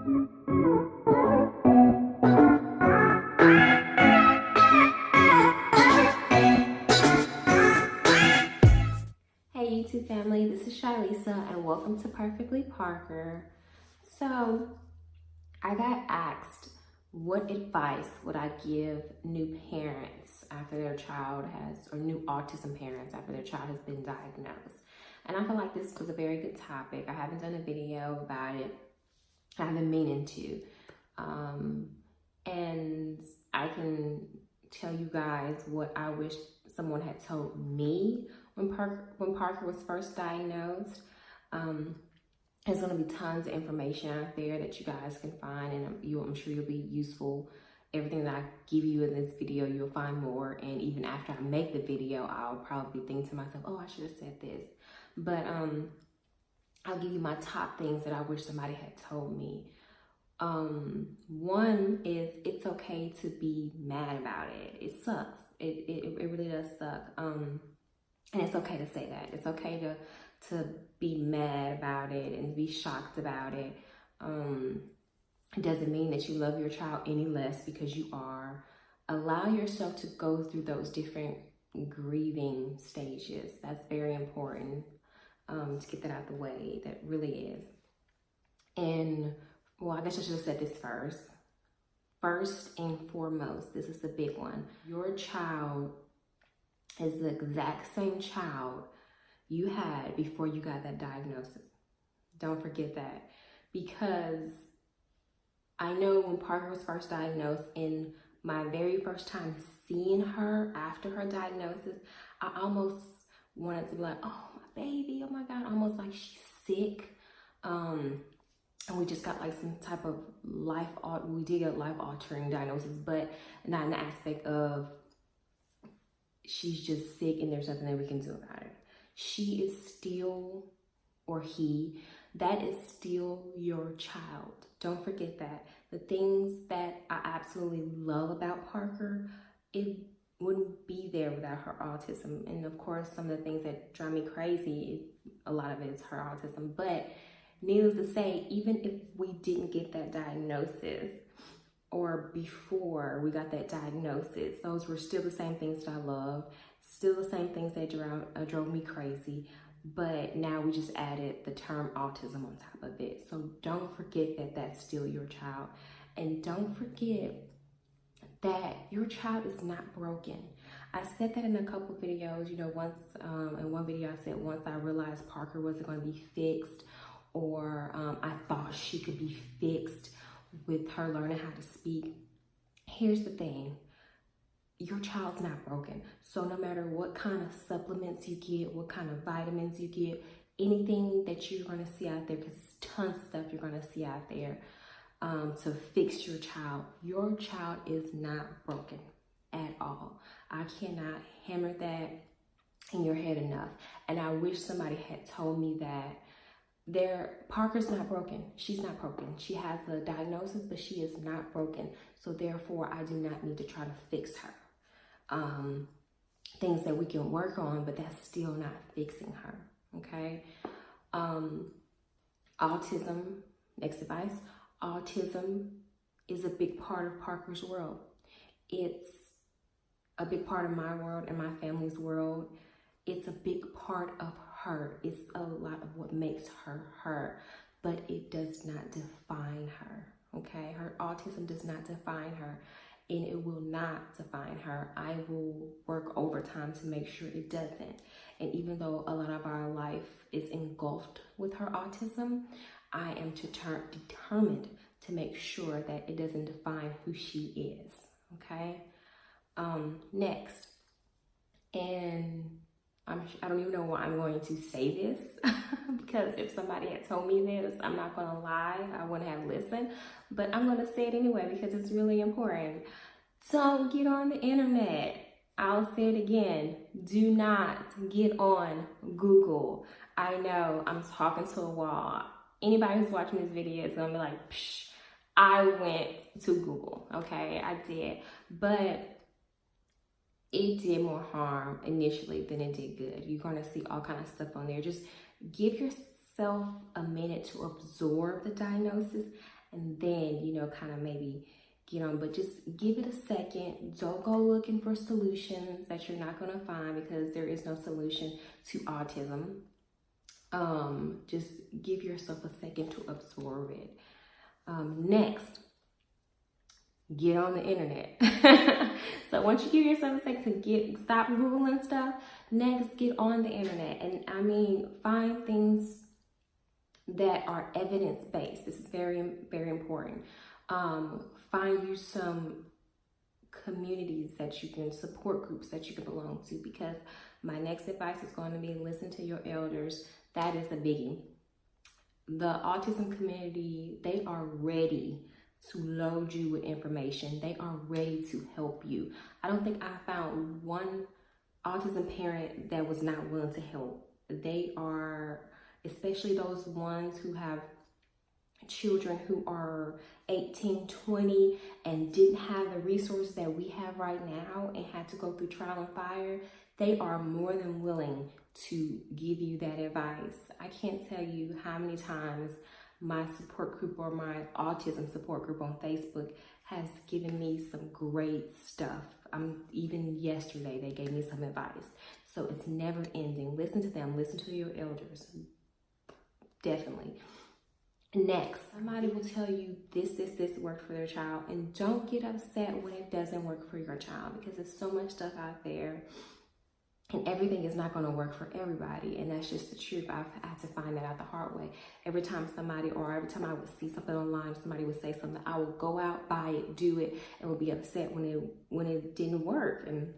Hey YouTube family, this is Shylisa and welcome to Perfectly Parker. So I got asked what advice would I give new parents after their child has, or new autism parents after their child has been diagnosed. And I feel like this was a very good topic. I haven't done a video about it. I've been meaning to. And I can tell you guys what I wish someone had told me when Parker was first diagnosed. There's going to be tons of information out there that you guys can find, and I'm sure you'll be useful. Everything that I give you in this video, you'll find more. And even after I make the video, I'll probably think to myself, oh, I should have said this. But I'll give you my top things that I wish somebody had told me. One is it's okay to be mad about it. It sucks. It really does suck. And it's okay to say that. It's okay to be mad about it and be shocked about it. It doesn't mean that you love your child any less because you are. Allow yourself to go through those different grieving stages. That's very important, to get that out of the way. That really is. And well, I guess I should have said this first. First and foremost, this is the big one. Your child is the exact same child you had before you got that diagnosis. Don't forget that. Because I know when Parker was first diagnosed, in my very first time seeing her after her diagnosis, I almost wanted to be like, oh, my baby, oh my God, almost like she's sick. And we just got like some type of we did get a life-altering diagnosis, but not in the aspect of she's just sick and there's nothing that we can do about it. She is still, or he, that is still your child. Don't forget that. The things that I absolutely love about Parker, it wouldn't be there without her autism. And of course, some of the things that drive me crazy, a lot of it is her autism. But needless to say, even if we didn't get that diagnosis, or before we got that diagnosis, those were still the same things that I love, still the same things that drove me crazy, but now we just added the term autism on top of it. So don't forget that that's still your child. And don't forget that your child is not broken. I said that in a couple of videos. You know, once in one video I said once I realized Parker wasn't going to be fixed, or I thought she could be fixed with her learning how to speak. Here's the thing. Your child's not broken. So no matter what kind of supplements you get, what kind of vitamins you get, anything that you're going to see out there, because there's tons of stuff you're going to see out there to fix your child is not broken at all. I cannot hammer that in your head enough. And I wish somebody had told me that Parker's not broken. She's not broken. She has the diagnosis, but she is not broken. So therefore, I do not need to try to fix her. Things that we can work on, but that's still not fixing her, okay? Autism, next advice. Autism is a big part of Parker's world. It's a big part of my world and my family's world. It's a big part of her. It's a lot of what makes her her, but it does not define her, okay? Her autism does not define her, and it will not define her. I will work overtime to make sure it doesn't. And even though a lot of our life is engulfed with her autism, I am determined to make sure that it doesn't define who she is, okay? Next, and I don't even know why I'm going to say this because if somebody had told me this, I'm not going to lie, I wouldn't have listened, but I'm going to say it anyway because it's really important. Don't get on the internet. I'll say it again. Do not get on Google. I know I'm talking to a wall. Anybody who's watching this video is going to be like, psh, I went to Google, okay? I did, but it did more harm initially than it did good. You're going to see all kind of stuff on there. Just give yourself a minute to absorb the diagnosis and then, you know, kind of maybe get on. But just give it a second. Don't go looking for solutions that you're not going to find, because there is no solution to autism. Just give yourself a second to absorb it. Next, get on the internet. So once you give yourself a second to stop Googling stuff, next get on the internet. And I mean, find things that are evidence-based. This is very, very important. Find you some communities that you can, support groups that you can belong to, because my next advice is going to be listen to your elders. That is a biggie. The autism community, they are ready to load you with information. They are ready to help you. I don't think I found one autism parent that was not willing to help. They are, especially those ones who have children who are 18, 20 and didn't have the resources that we have right now and had to go through trial and fire. They are more than willing to give you that advice. I can't tell you how many times my support group or my autism support group on Facebook has given me some great stuff. Even yesterday, they gave me some advice. So it's never ending. Listen to them. Listen to your elders. Definitely. Next, somebody will tell you this worked for their child, and don't get upset when it doesn't work for your child, because there's so much stuff out there and everything is not going to work for everybody. And that's just the truth. I've had to find that out the hard way. Every time I would see something online, somebody would say something, I would go out, buy it, do it, and would be upset when it didn't work. And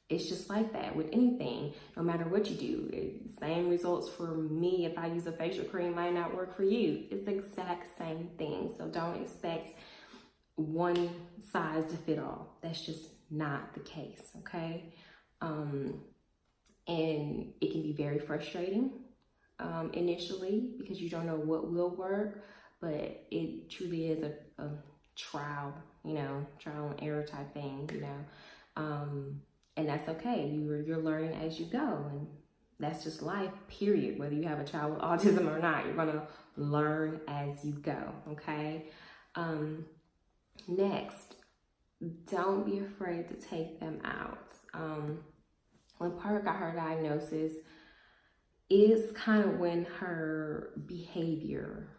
it's just like that with anything. No matter what you do, same results for me. If I use a facial cream, might not work for you. It's the exact same thing. So don't expect one size to fit all. That's just not the case, okay? And it can be very frustrating initially, because you don't know what will work, but it truly is a trial and error type thing, and that's okay. You're learning as you go, and that's just life, period. Whether you have a child with autism or not, you're gonna learn as you go, okay? Next, don't be afraid to take them out. When Parker got her diagnosis, is kind of when her behavior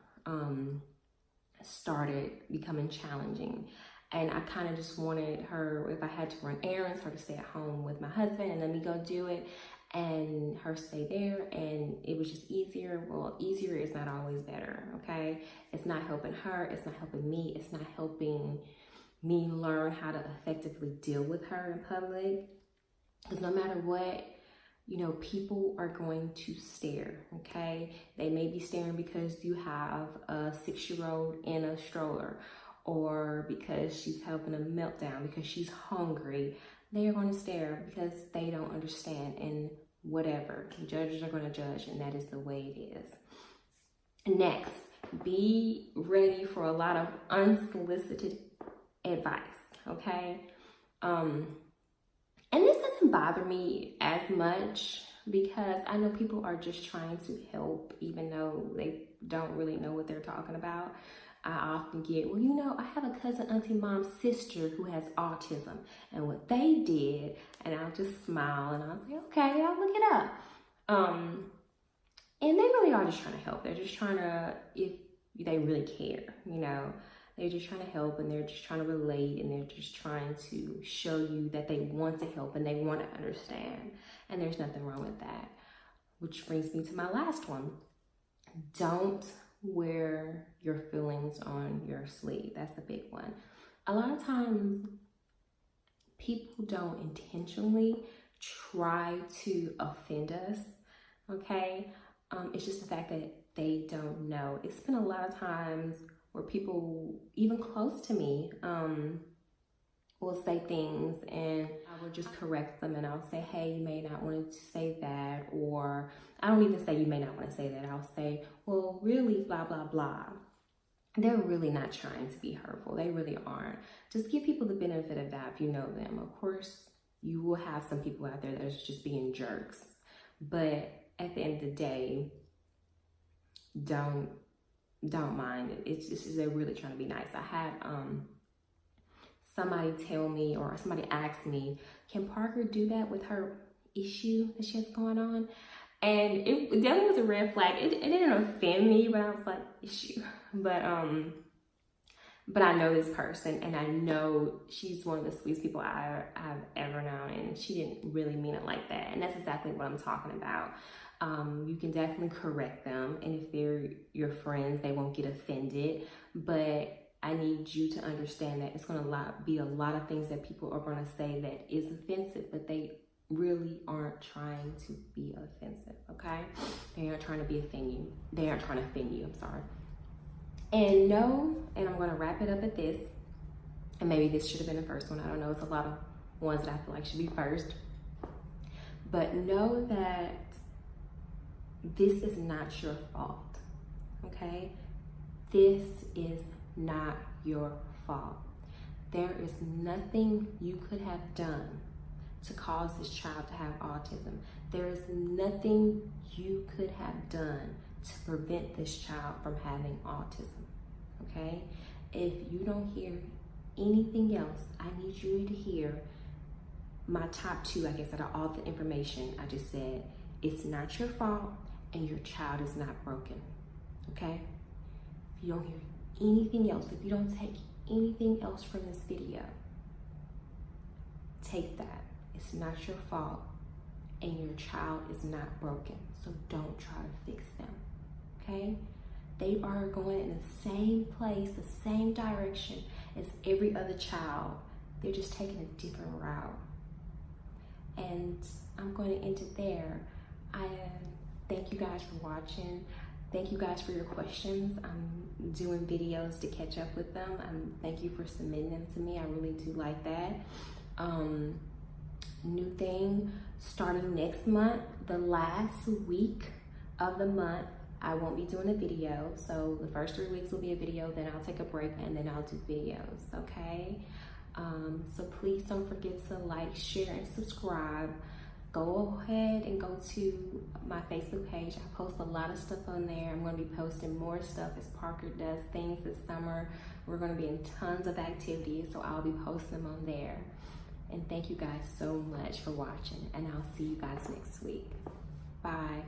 started becoming challenging. And I kind of just wanted her, if I had to run errands, her to stay at home with my husband and let me go do it, and her stay there, and it was just easier. Well, easier is not always better, okay? It's not helping her, it's not helping me, it's not helping me learn how to effectively deal with her in public. Because no matter what, people are going to stare, okay? They may be staring because you have a 6-year-old in a stroller, or because she's having a meltdown, because she's hungry. They are going to stare because they don't understand, and whatever. Judges are going to judge, and that is the way it is. Next, be ready for a lot of unsolicited advice, okay? And this doesn't bother me as much, because I know people are just trying to help, even though they don't really know what they're talking about. I often get, well, I have a cousin, auntie, mom's sister who has autism, and what they did, and I'll just smile and I'll say, okay, I'll look it up. And they really are just trying to help. They're just trying to, if they really care, they're just trying to help, and they're just trying to relate, and they're just trying to show you that they want to help and they want to understand. And there's nothing wrong with that. Which brings me to my last one. Don't wear your feelings on your sleeve. That's the big one. A lot of times people don't intentionally try to offend us, okay? It's just the fact that they don't know. It's been a lot of times where people, even close to me, will say things, and I will just correct them, and I'll say, hey, you may not want to say that, or I don't even say you may not want to say that. I'll say, well, really, blah, blah, blah. They're really not trying to be hurtful. They really aren't. Just give people the benefit of that if you know them. Of course, you will have some people out there that are just being jerks, but at the end of the day, don't don't mind it. It's just they're really trying to be nice. I had somebody tell me, or somebody asked me, can Parker do that with her issue that she has going on? And it definitely was a red flag. It didn't offend me, but I was like, issue. But I know this person, and I know she's one of the sweetest people I've ever known, and she didn't really mean it like that. And that's exactly what I'm talking about. You can definitely correct them, and if they're your friends, they won't get offended. But I need you to understand that it's going to be a lot of things that people are going to say that is offensive, but they really aren't trying to be offensive, okay? They aren't trying to offend you. They aren't trying to offend you, I'm sorry. And know, and I'm going to wrap it up at this, and maybe this should have been the first one. I don't know. It's a lot of ones that I feel like should be first. But know that this is not your fault, okay? This is not your fault. There is nothing you could have done to cause this child to have autism. There is nothing you could have done to prevent this child from having autism, okay? If you don't hear anything else, I need you to hear my top two, I guess, out of all the information I just said. It's not your fault, and your child is not broken, okay? If you don't hear anything else, if you don't take anything else from this video, take that. It's not your fault, and your child is not broken, so don't try to fix them, okay? They are going in the same place, the same direction as every other child. They're just taking a different route. And I'm going to end it there. I thank you guys for watching. Thank you guys for your questions. I'm doing videos to catch up with them. Thank you for submitting them to me. I really do like that. New thing, starting next month, the last week of the month, I won't be doing a video. So the first 3 weeks will be a video, then I'll take a break, and then I'll do videos, okay? So please don't forget to like, share, and subscribe. Go ahead and go to my Facebook page. I post a lot of stuff on there. I'm going to be posting more stuff as Parker does things this summer. We're going to be in tons of activities, so I'll be posting them on there. And thank you guys so much for watching, and I'll see you guys next week. Bye.